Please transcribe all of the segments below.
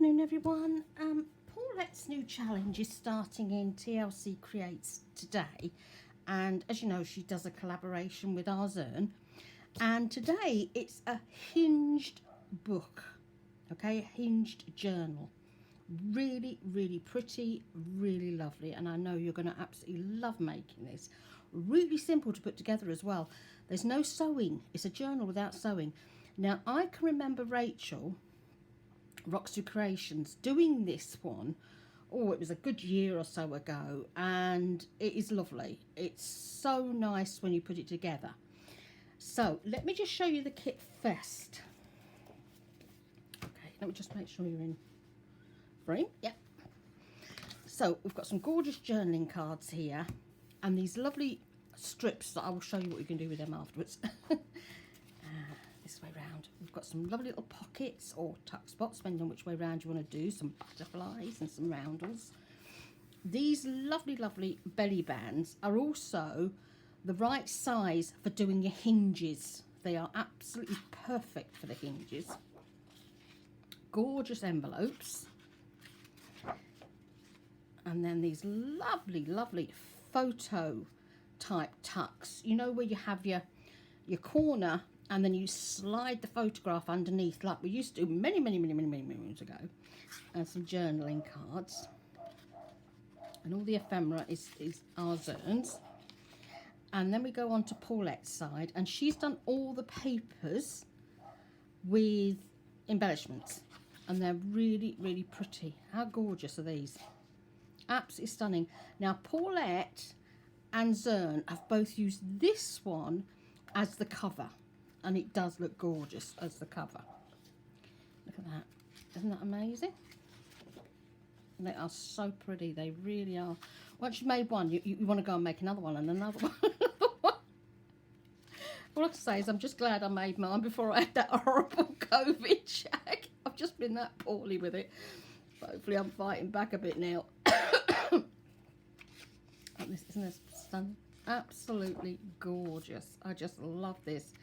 afternoon, everyone. Paulette's new challenge is starting in TLC Creates today, and as you know, she does a collaboration with Zurn, and today it's a hinged book, okay, a hinged journal. Really, really pretty, really lovely, and I know you're going to absolutely love making this. Really simple to put together as well. There's no sewing. It's a journal without sewing. Now, I can remember Rachel Roxy Creations doing this one. Oh, it was a good year or so ago, and it is lovely. It's so nice when you put it together. So let me just show you the kit first. Okay, let me just make sure you're in frame. Yep. So we've got some gorgeous journaling cards here, and these lovely strips that I will show you what you can do with them afterwards. This way round, we've got some lovely little pockets or tuck spots, depending on which way round you want to do, some butterflies and some roundels. These lovely, lovely belly bands are also the right size for doing your hinges. They are absolutely perfect for the hinges. Gorgeous envelopes. And then these lovely, lovely photo type tucks. You know, where you have your corner and then you slide the photograph underneath like we used to do many moons ago. And some journaling cards. And all the ephemera is Zurn's. And then we go on to Paulette's side, and she's done all the papers with embellishments. And they're really, really pretty. How gorgeous are these? Absolutely stunning. Now, Paulette and Zurn have both used this one as the cover. And it does look gorgeous as the cover. Look at that. Isn't that amazing? They are so pretty. They really are. Once you've made one, you want to go and make another one and another one. All I can say is I'm just glad I made mine before I had that horrible COVID check. I've just been that poorly with it. But hopefully I'm fighting back a bit now. Isn't this stunning? Absolutely gorgeous. I just love this.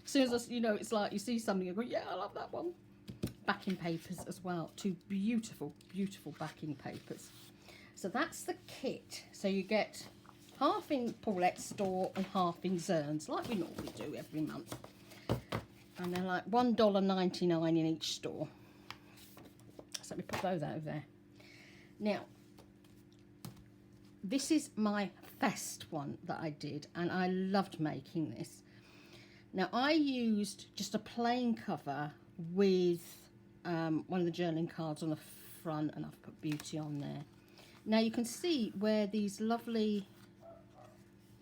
As soon as you know, it's like you see something, you go, yeah, I love that one. Backing papers as well. Two beautiful, beautiful backing papers. So that's the kit. So you get half in Paulette's store and half in Zurn's, like we normally do every month. And they're like $1.99 in each store. So let me put those over there. Now, this is my first one that I did, and I loved making this. Now, I used just a plain cover with one of the journaling cards on the front, and I've put beauty on there. Now, you can see where these lovely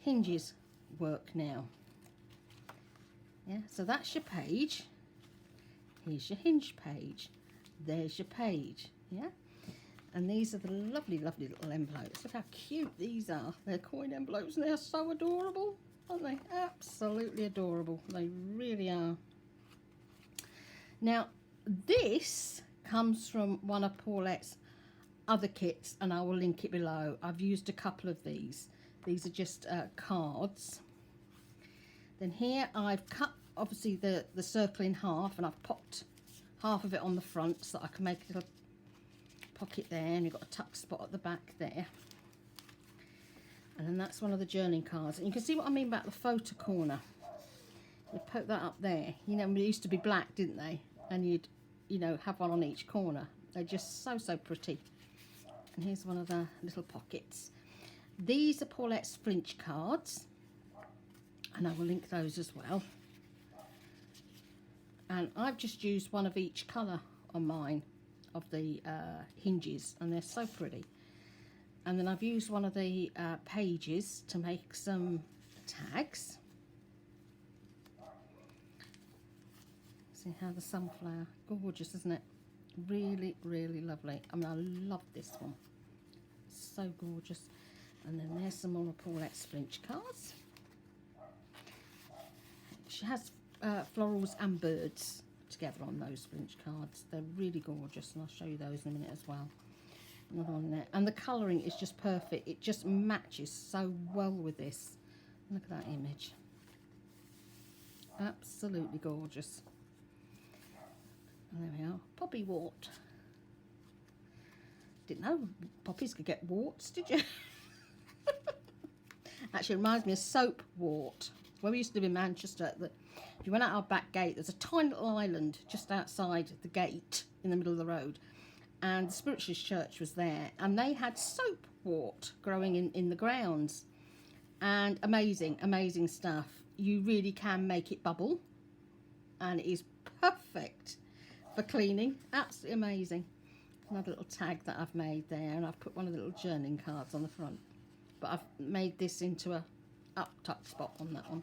hinges work now. Yeah, so that's your page. Here's your hinge page. There's your page. Yeah, and these are the lovely, lovely little envelopes. Look how cute these are. They're coin envelopes, and they're so adorable. Aren't they? Absolutely adorable. They really are. Now, this comes from one of Paulette's other kits, and I will link it below. I've used a couple of these. These are just cards. Then here I've cut, obviously, the circle in half, and I've popped half of it on the front so that I can make a little pocket there, and you've got a tuck spot at the back there. And then that's one of the journaling cards. And you can see what I mean about the photo corner. You poke that up there. You know, they used to be black, didn't they? And you'd, you know, have one on each corner. They're just so, so pretty. And here's one of the little pockets. These are Paulette's flinch cards. And I will link those as well. And I've just used one of each colour on mine of the hinges. And they're so pretty. And then I've used one of the pages to make some tags. See how the sunflower, gorgeous, isn't it? Really, really lovely. I mean, I love this one. So gorgeous. And then there's some more of Paulette's flinch cards. She has florals and birds together on those flinch cards. They're really gorgeous, and I'll show you those in a minute as well. Another one there, and the colouring is just perfect. It just matches so well with this. Look at that image. Absolutely gorgeous. And there we are, poppy wort. Didn't know poppies could get warts, did you? Actually, it reminds me of soap wart. Where we used to live in Manchester, if you went out our back gate, there's a tiny little island just outside the gate in the middle of the road. And the Spiritualist Church was there. And they had soap wart growing in the grounds. And amazing stuff. You really can make it bubble. And it is perfect for cleaning. Absolutely amazing. Another little tag that I've made there. And I've put one of the little journaling cards on the front. But I've made this into a up-tuck spot on that one.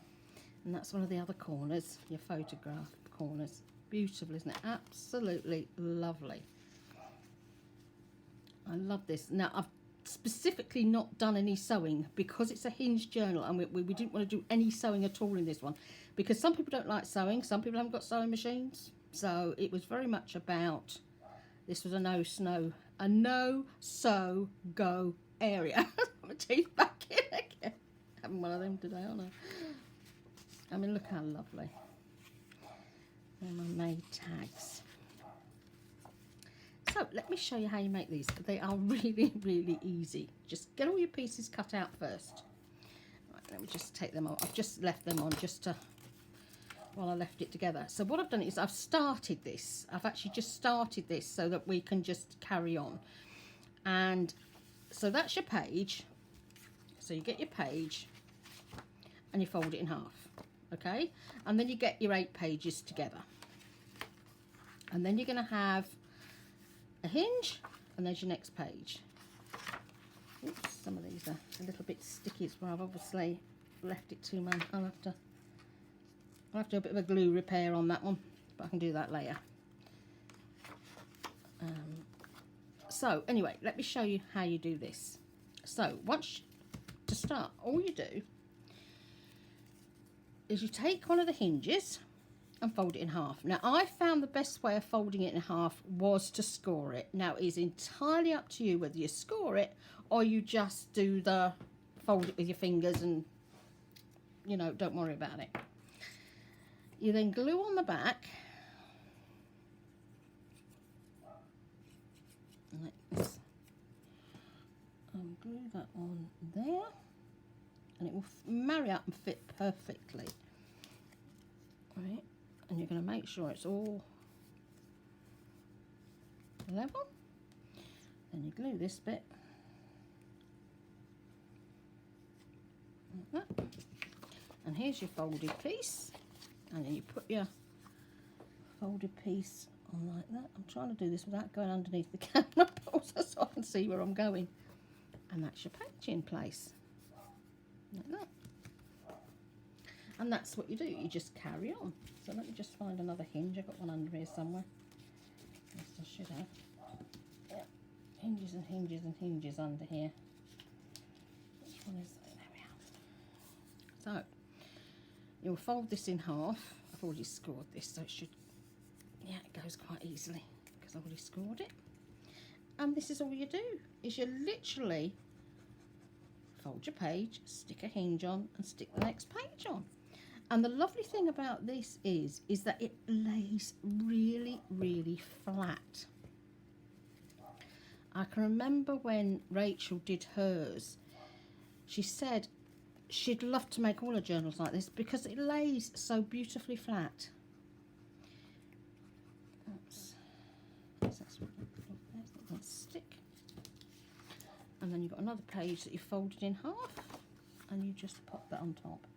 And that's one of the other corners, your photograph corners. Beautiful, isn't it? Absolutely lovely. I love this. Now, I've specifically not done any sewing because it's a hinged journal, and we didn't want to do any sewing at all in this one because some people don't like sewing, some people haven't got sewing machines. So it was very much about, this was a no sew go area. My teeth back in again. Having one of them today, aren't I? I mean, look how lovely. And my made tags. So let me show you how you make these. They are really easy. Just get all your pieces cut out first. Right, let me just take them off. I've just left them on while I left it together. So what I've done is I've started this. I've actually just started this so that we can just carry on. And so that's your page. So you get your page and you fold it in half. Okay? And then you get your 8 pages together. And then you're going to have a hinge, and there's your next page. Oops, some of these are a little bit sticky where I've obviously left it too much. I'll have to do a bit of a glue repair on that one, but I can do that later. So anyway, let me show you how you do this. So to start, all you do is you take one of the hinges and fold it in half. Now, I found the best way of folding it in half was to score it. Now, it is entirely up to you whether you score it or you just do the fold it with your fingers and, you know, don't worry about it. You then glue on the back like this, and glue that on there, and it will marry up and fit perfectly. Right, and you're going to make sure it's all level. Then you glue this bit like that, and here's your folded piece, and then you put your folded piece on like that. I'm trying to do this without going underneath the camera so I can see where I'm going, and that's your page in place like that. And that's what you do, you just carry on. So let me just find another hinge. I've got one under here somewhere. Yes, I should have. Yeah. Hinges and hinges and hinges under here. Which one is that? There we are. So you'll fold this in half. I've already scored this, so it should, yeah, it goes quite easily because I've already scored it. And this is all you do, is you literally fold your page, stick a hinge on, and stick the next page on. And the lovely thing about this is that it lays really flat. I can remember when Rachel did hers, she said she'd love to make all her journals like this because it lays so beautifully flat. That's not going to stick. And then you've got another page that you folded in half, and you just pop that on top.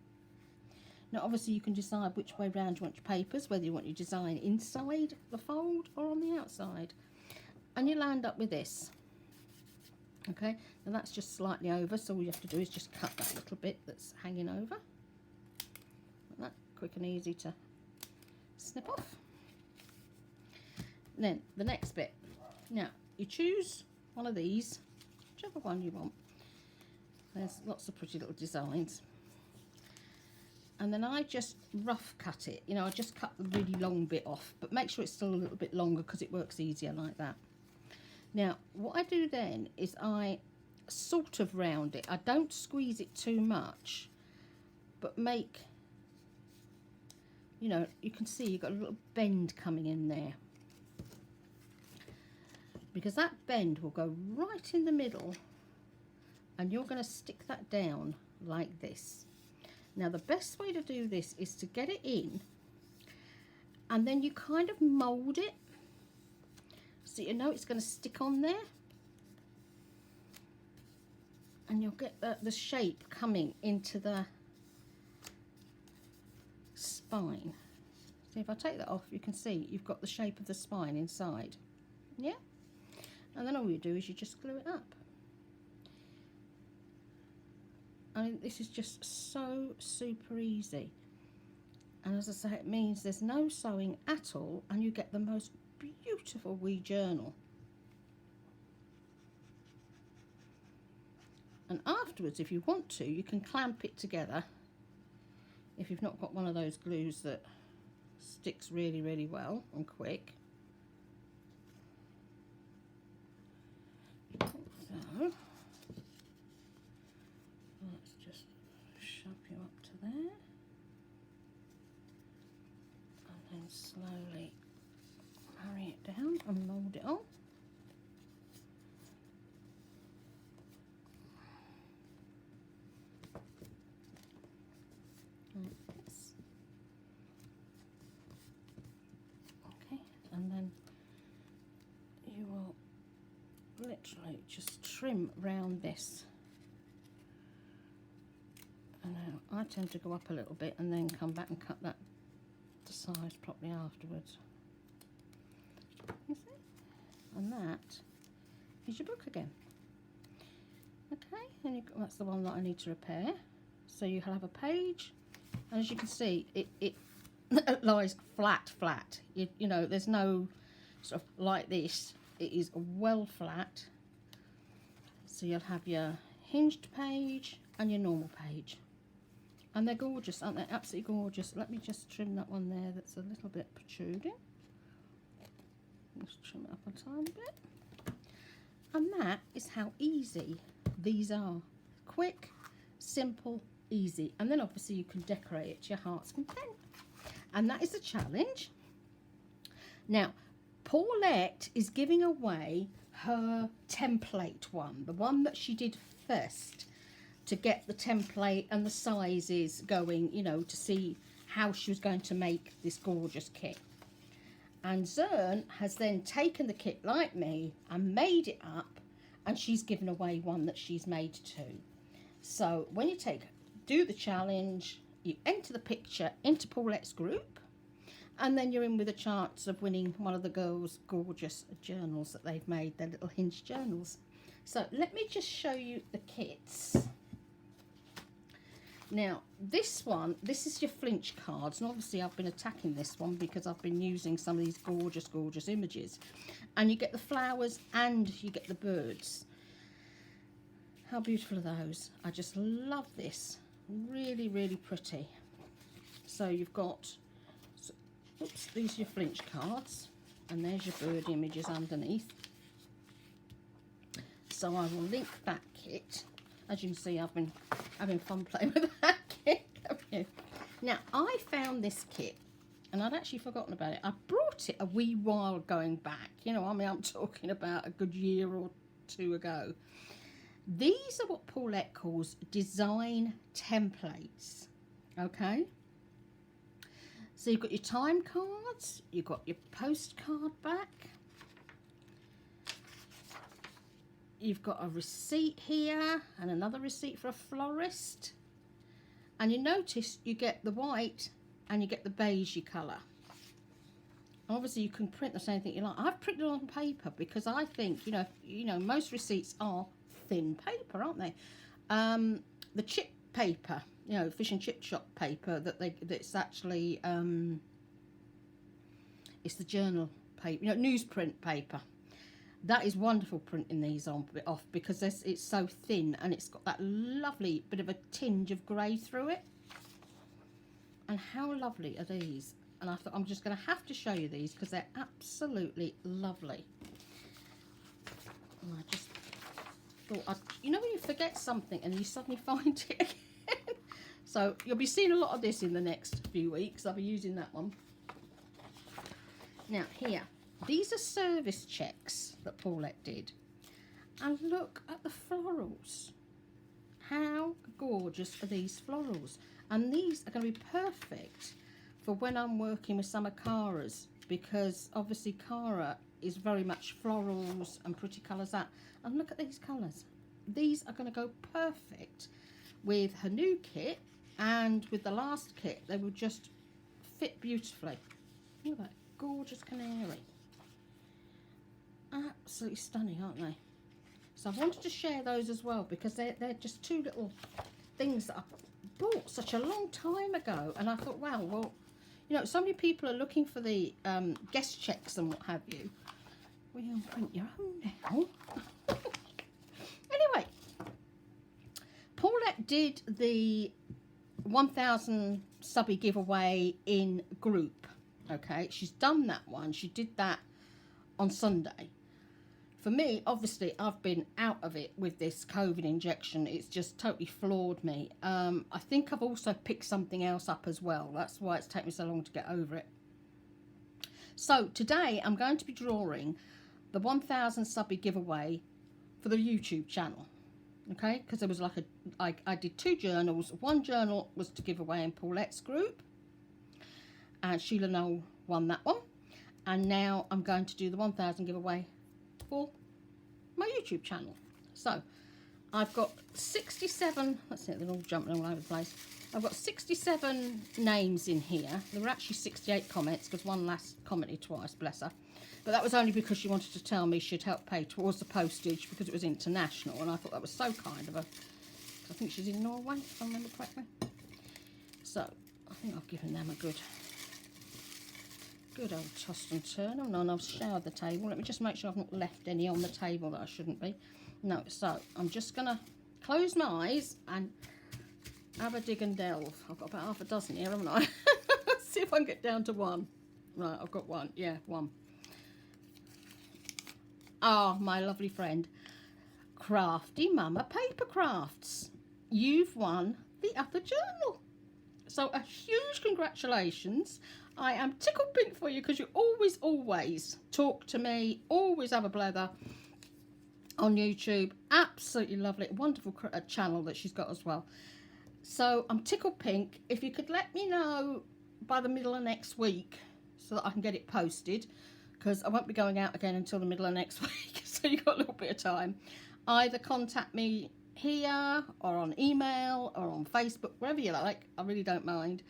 Now, obviously, you can decide which way round you want your papers, whether you want your design inside the fold or on the outside. And you'll end up with this. Okay, now that's just slightly over, so all you have to do is just cut that little bit that's hanging over. Like that, quick and easy to snip off. Then the next bit. Now, you choose one of these, whichever one you want. There's lots of pretty little designs. And then I just rough cut it. You know, I just cut the really long bit off, but make sure it's still a little bit longer because it works easier like that. Now, what I do then is I sort of round it. I don't squeeze it too much, but make, you know, you can see you've got a little bend coming in there. because that bend will go right in the middle, and you're going to stick that down like this. Now the best way to do this is to get it in, and then you kind of mould it so you know it's going to stick on there, and you'll get the shape coming into the spine. So if I take that off, you can see you've got the shape of the spine inside. Yeah? And then all you do is you just glue it up. I mean, this is just so super easy. And as I say, it means there's no sewing at all, and you get the most beautiful wee journal. And afterwards, if you want to, you can clamp it together if you've not got one of those glues that sticks really, really well and quick. So let's just shove you up to there, and then slowly marry it down and mould it on. Like this. Okay, and then you will literally just trim round this. And now I tend to go up a little bit and then come back and cut that to size properly afterwards. You see? And that is your book again. Okay, and that's the one that I need to repair. So you have a page, and as you can see, it lies flat. You know, there's no sort of like this. It is well flat. So you'll have your hinged page and your normal page. And they're gorgeous, aren't they? Absolutely gorgeous. Let me just trim that one there that's a little bit protruding. Just trim it up a tiny bit. And that is how easy these are. Quick, simple, easy. And then obviously you can decorate it to your heart's content. And that is the challenge. Now, Paulette is giving away her template one, the one that she did first, to get the template and the sizes going, you know, to see how she was going to make this gorgeous kit. And Zurn has then taken the kit like me and made it up, and she's given away one that she's made too. So when you do the challenge, you enter the picture into Paulette's group, and then you're in with a chance of winning one of the girls' gorgeous journals that they've made, their little hinged journals. So let me just show you the kits. Now, this is your flinch cards, and obviously I've been attacking this one because I've been using some of these gorgeous, gorgeous images. And you get the flowers and you get the birds. How beautiful are those? I just love this. Really, really pretty. So you've got, oops, these are your flinch cards, and there's your bird images underneath. So I will link that kit. As you can see, I've been having fun playing with that kit. Now, I found this kit, and I'd actually forgotten about it. I brought it a wee while going back. You know, I mean, I'm talking about a good year or two ago. These are what Paulette calls design templates, okay? So you've got your time cards, you've got your postcard back, you've got a receipt here and another receipt for a florist, and you notice you get the white and you get the beigey colour. Obviously you can print the same thing you like. I've printed on paper because I think, you know, most receipts are thin paper, aren't they? The chip paper, you know, fish and chip shop paper that's actually it's the journal paper, you know, newsprint paper. That is wonderful printing these off because it's so thin and it's got that lovely bit of a tinge of grey through it. And how lovely are these? And I thought I'm just going to have to show you these because they're absolutely lovely. And I just thought, you know when you forget something and you suddenly find it again? So you'll be seeing a lot of this in the next few weeks. I'll be using that one. Now here, These are service checks that Paulette did. And look at the florals. How gorgeous are these florals? And these are going to be perfect for when I'm working with some of Cara's, because obviously Cara is very much florals and pretty colours that. And look at these colours. These are going to go perfect with her new kit, and with the last kit they will just fit beautifully. Look at that gorgeous canary. Absolutely stunning, aren't they? So I wanted to share those as well, because they're just two little things that I bought such a long time ago, and I thought, wow, well, you know, so many people are looking for the guest checks and what have you. Well, you'll print your own now. Anyway, Paulette did the 1000 subby giveaway in group. Okay, she's done that one. She did that on Sunday. For me, obviously, I've been out of it with this COVID injection. It's just totally floored me. I think I've also picked something else up as well. That's why it's taken me so long to get over it. So today I'm going to be drawing the 1000 subby giveaway for the YouTube channel. Okay, because there was like I did 2 journals. One journal was to give away in Paulette's group, and Sheila Noel won that one. And now I'm going to do the 1000 giveaway for my YouTube channel. So I've got 67, let's see, they're all jumping all over the place. I've got 67 names in here. There were actually 68 comments, because one last commented twice, bless her. But that was only because she wanted to tell me she'd help pay towards the postage, because it was international, and I thought that was so kind of her. I think she's in Norway, if I remember correctly. So I think I've given them a good old toss and turn. Oh no, and I've showered the table. Let me just make sure I've not left any on the table that I shouldn't be. No, so I'm just going to close my eyes and have a dig and delve. I've got about half a dozen here, haven't I? Let's see if I can get down to one. Right, I've got one. Yeah, one. Ah, my lovely friend, Crafty Mama Paper Crafts. You've won the other journal. So a huge congratulations. I am tickled pink for you, because you always talk to me, always have a blather on YouTube. Absolutely lovely. Wonderful channel that she's got as well. So I'm tickled pink. If you could let me know by the middle of next week so that I can get it posted, because I won't be going out again until the middle of next week. So you've got a little bit of time. Either contact me here or on email or on Facebook, wherever you like. I really don't mind.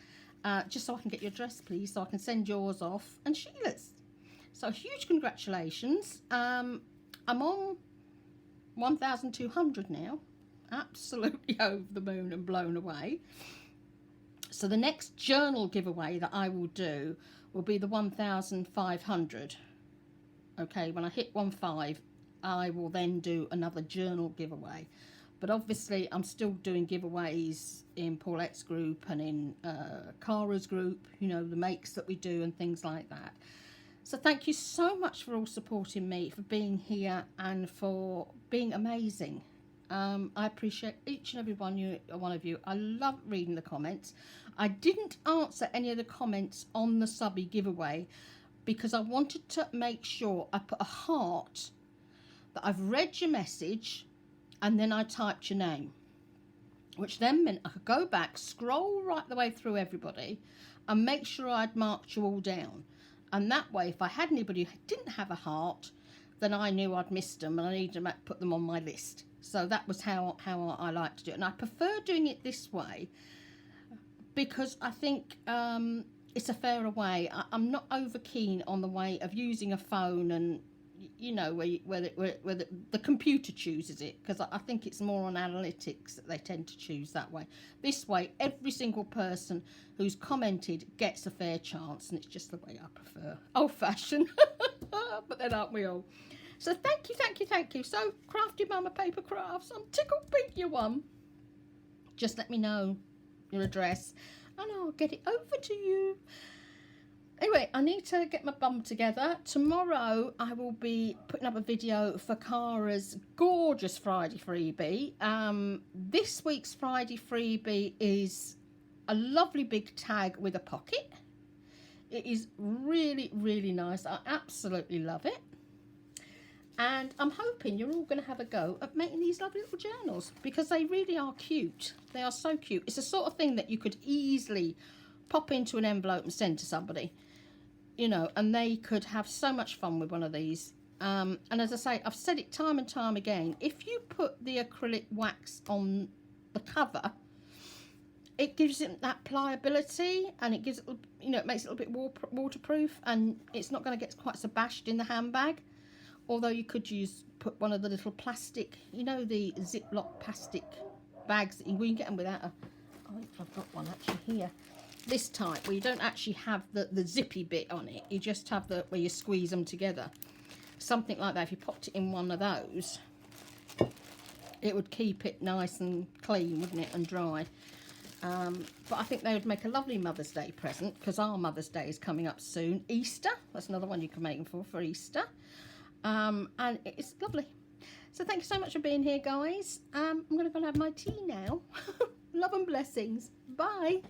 Just so I can get your address, please, so I can send yours off and Sheila's. So huge congratulations. I'm on 1,200 now. Absolutely over the moon and blown away. So the next journal giveaway that I will do will be the 1,500. Okay, when I hit 1.5, I will then do another journal giveaway. But obviously, I'm still doing giveaways in Paulette's group and in Cara's group, you know, the makes that we do and things like that. So thank you so much for all supporting me, for being here and for being amazing. I appreciate each and every one of you. I love reading the comments. I didn't answer any of the comments on the subby giveaway because I wanted to make sure I put a heart that I've read your message, and then I typed your name, which then meant I could go back, scroll right the way through everybody and make sure I'd marked you all down. And that way, if I had anybody who didn't have a heart, then I knew I'd missed them and I needed to put them on my list. So that was how I like to do it. And I prefer doing it this way because I think it's a fairer way. I'm not over keen on the way of using a phone and, you know, where the computer chooses it, because I think it's more on analytics that they tend to choose that way. This way, every single person who's commented gets a fair chance, and it's just the way I prefer. Old-fashioned, but then aren't we all? So thank you. So Crafty Mama Paper Crafts, I'm tickled pink you won. Just let me know your address, and I'll get it over to you. Anyway, I need to get my bum together. Tomorrow I will be putting up a video for Cara's gorgeous Friday freebie. This week's Friday freebie is a lovely big tag with a pocket. It is really, really nice. I absolutely love it. And I'm hoping you're all going to have a go at making these lovely little journals, because they really are cute. They are so cute. It's the sort of thing that you could easily pop into an envelope and send to somebody, you know, and they could have so much fun with one of these. And as I say, I've said it time and time again, if you put the acrylic wax on the cover, it gives it that pliability, and it gives it, you know, it makes it a little bit waterproof, and it's not going to get quite so bashed in the handbag. Although you could put one of the little plastic, you know, the Ziploc plastic bags that you can get them without a, I think I've got one actually here, this type, where you don't actually have the zippy bit on it, you just have the, where you squeeze them together. Something like that, if you popped it in one of those, it would keep it nice and clean, wouldn't it, and dry. But I think they would make a lovely Mother's Day present, because our Mother's Day is coming up soon. Easter, that's another one you can make them for Easter. And it's lovely. So thank you so much for being here, guys. I'm going to go and have my tea now. Love and blessings. Bye.